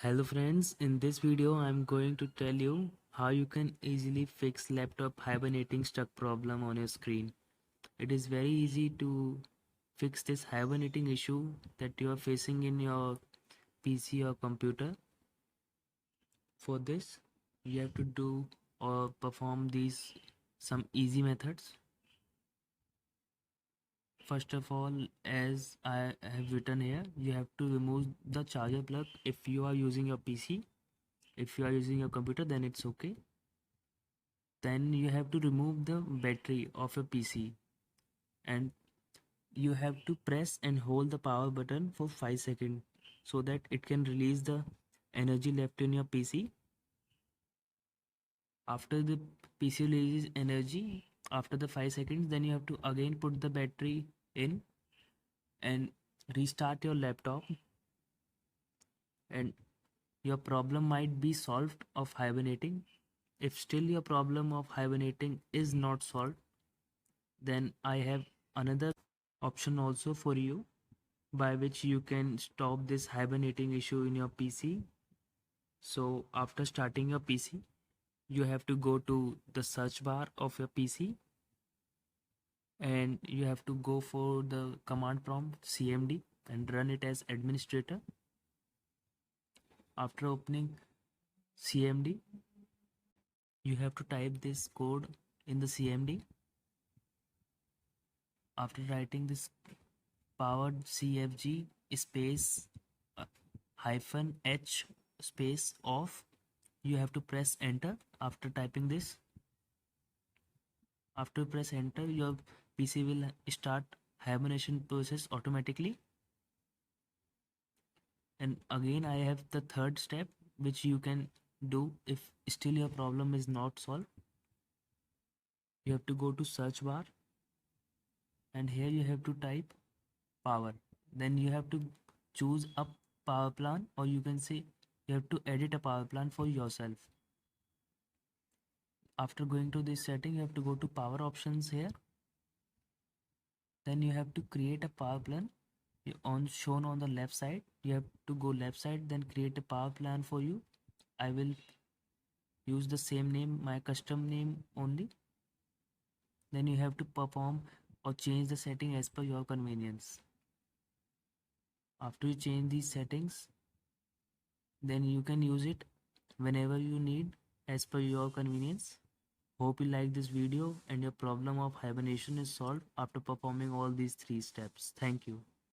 Hello friends, in this video I'm going to tell you how you can easily fix laptop hibernating stuck problem on your screen. It is very easy to fix this hibernating issue that you are facing in your PC or computer. For this, you have to do or perform these some easy methods. First of all, as I have written here, you have to remove the charger plug if you are using your PC. If you are using your computer, then it's okay. Then you have to remove the battery of your PC, and you have to press and hold the power button for 5 seconds so that it can release the energy left in your PC. After the PC releases energy after the 5 seconds, then you have to again put the battery in and restart your laptop, and your problem might be solved of hibernating. If still your problem of hibernating is not solved, then I have another option also for you by which you can stop this hibernating issue in your PC. So after starting your PC, you have to go to the search bar of your PC and you have to go for the command prompt cmd and run it as administrator. After opening cmd, you have to type this code in the cmd. After writing this powered cfg space hyphen h space off, you have to press enter. After typing this, after press enter, your PC will start hibernation process automatically. And again I have the third step which you can do if still your problem is not solved. You have to go to search bar and here you have to type power. Then you have to choose a power plan, or you can say you have to edit a power plan for yourself. After going to this setting, you have to go to power options here. Then you have to create a power plan shown on the left side. You have to go left side, then create a power plan for you. I will use the same name, my custom name only. Then you have to perform or change the setting as per your convenience. After you change these settings, then you can use it whenever you need as per your convenience. Hope you like this video and your problem of hibernation is solved after performing all these 3 steps. Thank you.